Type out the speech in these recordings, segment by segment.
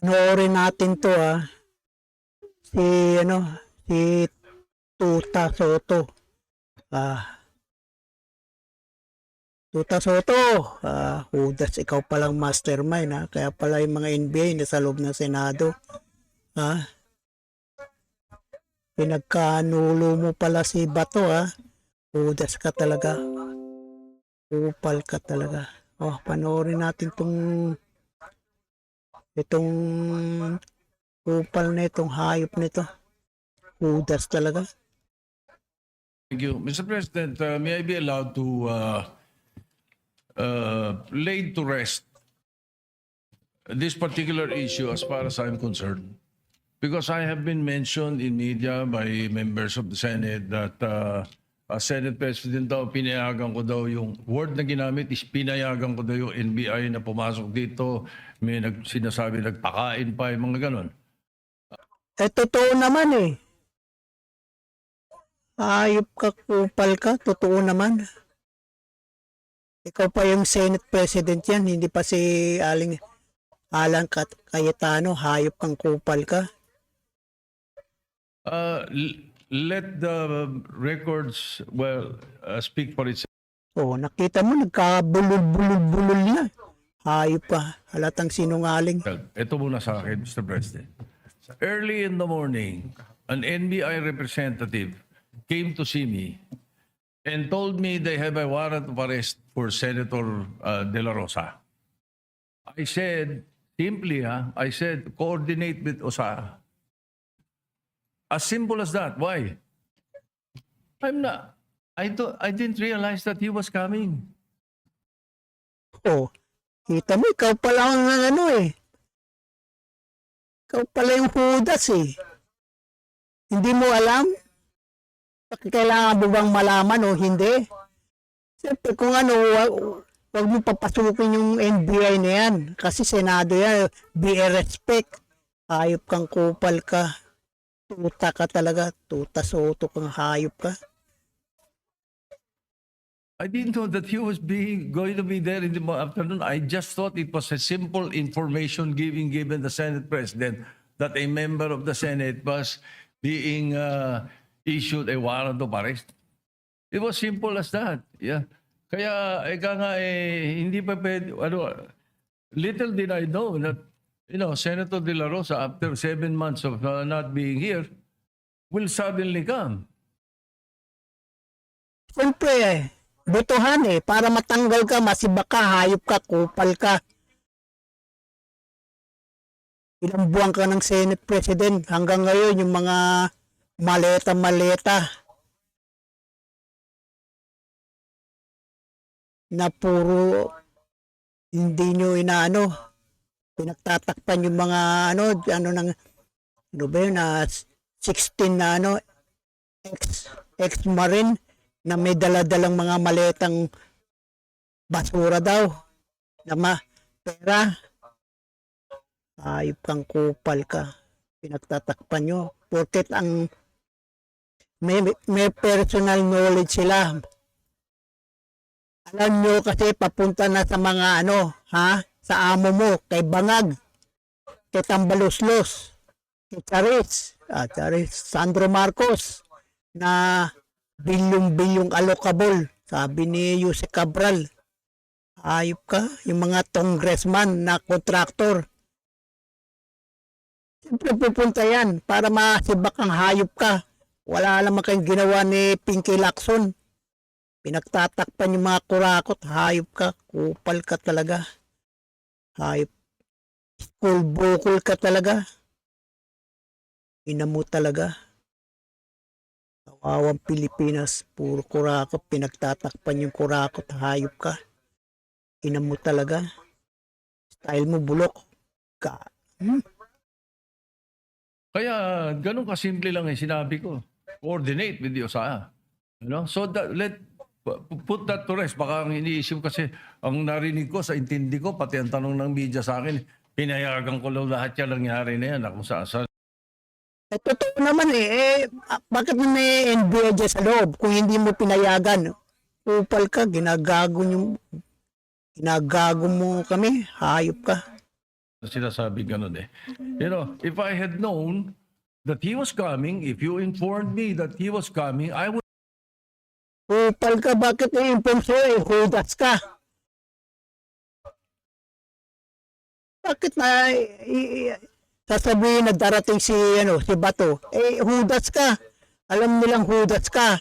Panoorin natin to Si ano, si Tuta Soto. Ah, Tuta Soto. Judas, ikaw palang mastermind Kaya pala yung mga NBA nasa loob ng Senado. Pinagkanulo mo pala si Bato Judas ka talaga. Upal ka talaga. Panoorin natin itong upal na itong hayop nito. Judas talaga. Thank you. Mr. President, may I be allowed to lay to rest this particular issue as far as I'm concerned? Because I have been mentioned in media by members of the Senate that Senate President daw, pinayagan ko daw yung word na ginamit is pinayagan ko daw yung NBI na pumasok dito. May sinasabi nagpakain pa, yung mga ganon. Totoo naman Ayop ka, kupal ka, totoo naman. Ikaw pa yung Senate President yan, hindi pa si Alan Cayetano, hayop kang kupal ka. Let the records, speak for itself. Nakita mo, nagkabulol-bulol-bulol na. Hayop ka, halatang sinungaling. Ito muna sa akin, Mr. President. Early in the morning, an NBI representative came to see me and told me they have a warrant of arrest for Senator De La Rosa. I said, simply, I said, coordinate with OSA. As simple as that. Why? I didn't realize that he was coming. Kita mo, ikaw pala ang Ikaw pala yung Judas Hindi mo alam? Kailangan mo bang malaman o hindi? Siyempre kung wag mo papasukin yung NBI na yan. Kasi Senado yan, be a respect. Hayop kang kupal ka. Tuta ka talaga. Tuta Soto kang hayop ka. I didn't know that he was going to be there in the afternoon. I just thought it was a simple information given the Senate President that a member of the Senate was being issued a warrant of arrest. It was simple as that. Yeah. Kaya hindi pa pwede, little did I know that, Senator De La Rosa, after 7 months of not being here, will suddenly come. Siyempre botohan para matanggal ka, masiba ka, hayop ka, kupal ka. Ilang buwan ka ng Senate President, hanggang ngayon yung mga maleta-maleta na puro hindi nyo pinagtatakpan yung mga na 16 na ex-marine na may daladalang mga maletang basura daw na pera. Ayop kang kupal ka. Pinagtatakpan nyo. Porket may personal knowledge sila. Alam nyo kasi papunta na sa mga sa amo mo, kay Bangag, kay Tambaluslos, kay Charis, Sandro Marcos, na bilyong-bilyong allocable, sabi ni Jose Cabral. Ayop ka, yung mga congressman na kontraktor. Siyempre pupunta yan para masibak ang hayop ka. Wala naman kayong ginawa ni Pinky Lacson. Pinagtatakpan yung mga kurakot. Hayop ka, kupal ka talaga. Hayop. School bukol ka talaga. Ina mo talaga. Kawawang Pilipinas, puro kurakot. Pinagtatakpan yung kurakot. Hayop ka. Ina mo talaga. Style mo bulok. Kaya ganun kasimple lang yung sinabi ko. Coordinate with the OSA. So put that to rest. Baka ang iniisip kasi, ang narinig ko, sa intindi ko, pati ang tanong ng media sa akin, pinayagan ko lang lahat yan nangyari na yan. Kung saan. Totoo naman bakit may NBA dyan sa loob kung hindi mo pinayagan? Upal ka, ginagago mo kami, hayop ka. sinasabi ganun eh. You know, if I had known that he was coming, if you informed me that he was coming, I would Kupal ka, bakit i-inform sa'yo? Hudas ka. Bakit na sasabihin na darating si si Bato? Hudas ka. Alam nilang hudas ka.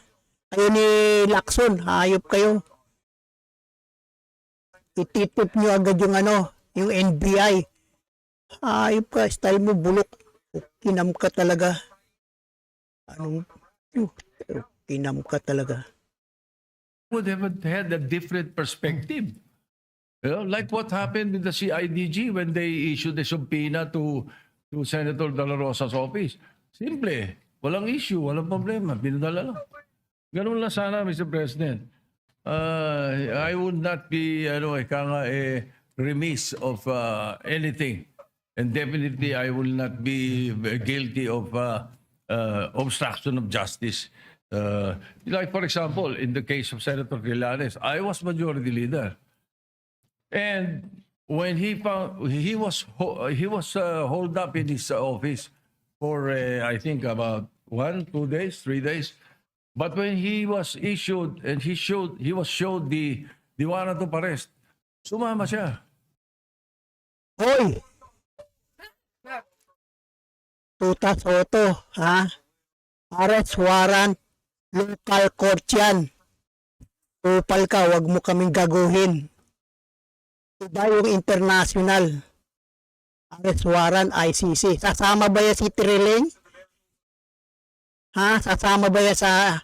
Kayo ni Lacson, hayop kayo. Ititip nyo agad yung yung NBI. Hayop ka, style mo bulok. Kinam ka talaga. Kinam ka talaga. would have had a different perspective. You know, like what happened with the CIDG when they issued a subpoena to Senator De La Rosa's office. Simple. Walang issue, walang problema. Pinadala lang. Ganun lang sana, Mr. President. I would not be remiss of anything. And definitely, I will not be guilty of obstruction of justice. Like, for example, in the case of Senator Trillanes, I was majority leader. And when he was holed up in his office for I think about 1, 2 days, 3 days. But when he was issued and he was showed the warrant of arrest, sumama siya. Hoy! Tuta Soto, ha? Arrest warrant, local court yan. Kupal ka, wag mo kaming gaguhin. Iba yung international. Arrest warrant, ICC. Sasama ba yan si Trilling? Ha? Sasama ba yan sa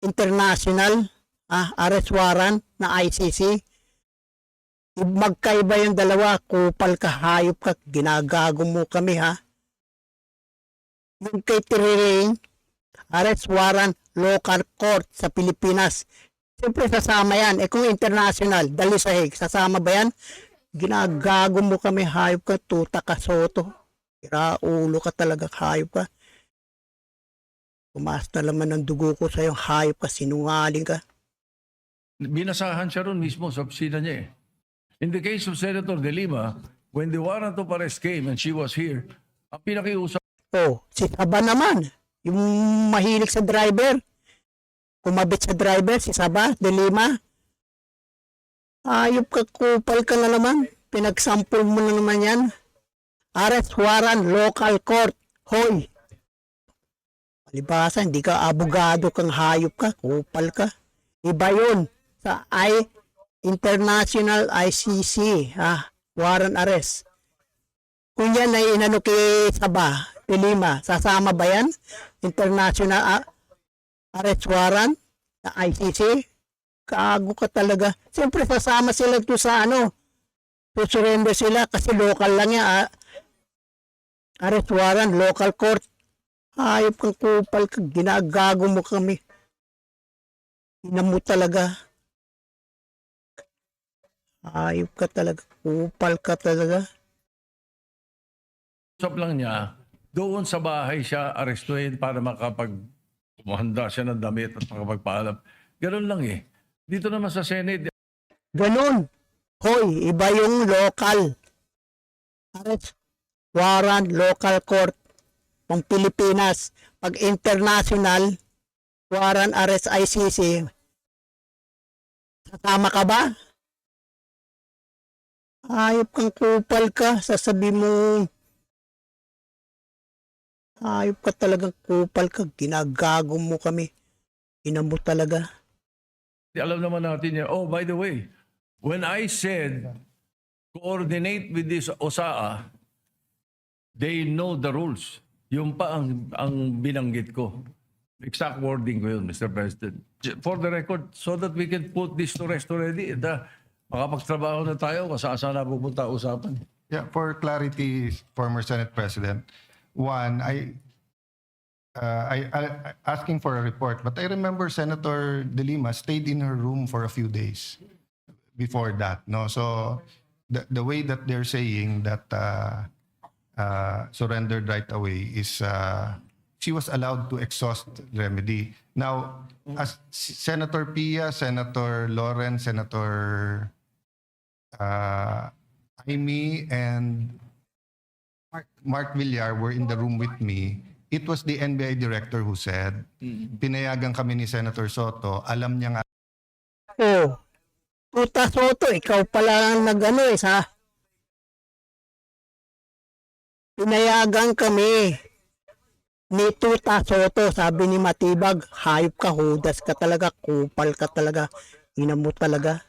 international? Ha? Arrest warrant na ICC? Magkaiba yung dalawa. Kupal ka, hayop ka, ginagago mo kami, ha? Yung kay Trilling, arrest warrant, local court sa Pilipinas. Siyempre sasama yan. Kung international, dali sa Hague, sasama ba yan? Ginagago mo kami, hayop ka, tuta ka, Soto. Ulo ka talaga, hayop ka. Tumaas na laman ng dugo ko sa'yo, hayop ka, sinungaling ka. Binasahan siya ron mismo sa opisina niya eh. In the case of Senator De Lima, when the warrant of arrest came and she was here, ang pinakiusap Si Saba naman, yung mahilig sa driver. Kumabit sa driver, si Saba, De Lima. Ayop ka, kupal ka na naman. Pinagsample mo na naman yan. Arrest warrant, local court. Hoy! Palibasa, hindi ka abogado kang hayop ka. Kupal ka. Iba yun sa International ICC. Warrant arrest. Kung yan ay inano kay Saba, De Lima, sasama ba yan? International arrest warrant na ICC? Kaago ka talaga. Siyempre sasama sila to sa susurrender sila kasi local lang yan. Arrest warrant, local court. Hayop kang kupal ka, ginagago mo kami. Ina mo talaga. Hayop ka talaga, kupal ka talaga. lang niya, doon sa bahay siya arestuhin para kumahanda siya ng damit at makapagpaalam. Ganun lang eh. Dito naman sa Senate, Ganun. Hoy, iba yung local. Arrest warrant, local court. Pang Pilipinas. Pag international, warrant arrest ICC. Sasama ka ba? Ayop kang kupal ka. Sasabi mo, ayop ka talagang kupal ka. Ginagago mo kami. Ina mo talaga. alam naman natin yan. Oh, by the way, when I said coordinate with this OSAA, they know the rules. Yung pa ang binanggit ko. Exact wording ko yun, Mr. President. For the record, so that we can put this to rest already. Makapagtrabaho na tayo kung saan na pupunta usapan. Yeah, for clarity, former Senate President, one, I asking for a report, but I remember Senator De Lima stayed in her room for a few days before that. No, so the way that they're saying that surrendered right away is she was allowed to exhaust remedy. Now, as Senator Pia, Senator Lawrence, Senator Amy, and Mark Villar were in the room with me, it was the NBI director who said, pinayagan kami ni Senator Soto, alam niya nga Oh, Tuta Soto, ikaw pala ang nag-ano sa pinayagan kami ni Tuta Soto, sabi ni Matibag, hayop ka, hudas ka talaga, kupal ka talaga, ina mo talaga.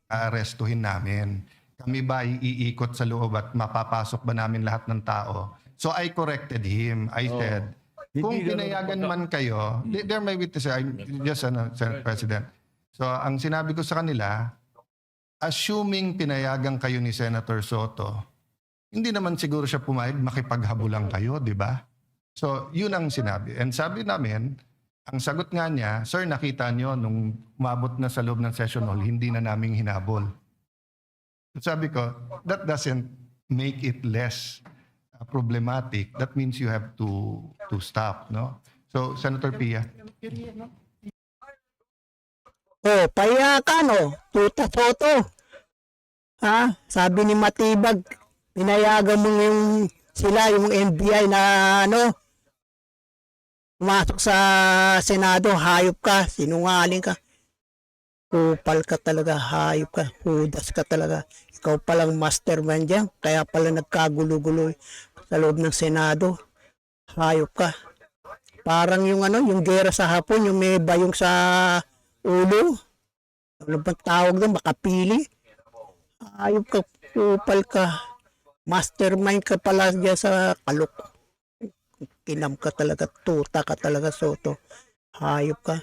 aarestuhin namin. Kami ba iikot sa loob at mapapasok ba namin lahat ng tao? So I corrected him. I said, kung Hindi ganun pinayagan pagka- man kayo, they're my witnesses. I'm just Senate President. So ang sinabi ko sa kanila, assuming pinayagan kayo ni Senator Soto, hindi naman siguro siya pumayag makipaghabulan kayo, di ba? So yun ang sinabi. And sabi namin, ang sagot nga niya, sir, nakita nyo nung umabot na sa loob ng session hall, hindi na naming hinabol. Sabi ko, that doesn't make it less problematic. That means you have to stop, no? So, Senator Pia. Oh, payakan oh, Tuta Soto. Ha? Sabi ni Matibag, pinayagan mo yung sila, yung NBI na ano, pumasok sa Senado, hayop ka, sinungaling ka. Kupal ka talaga, hayop ka, hudas ka talaga. Ikaw palang mastermind dyan, kaya pala nagkagulo-gulo sa loob ng Senado. Hayop ka. Parang yung ano, yung gera sa hapon, yung may bayong sa ulo. Ano bang tawag doon? Makapili. Hayop ka, kupal ka. Mastermind ka pala dyan sa kalok. Kinam ka talaga, tuta ka talaga, Soto. Hayop ka.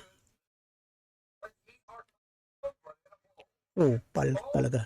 Kupal talaga.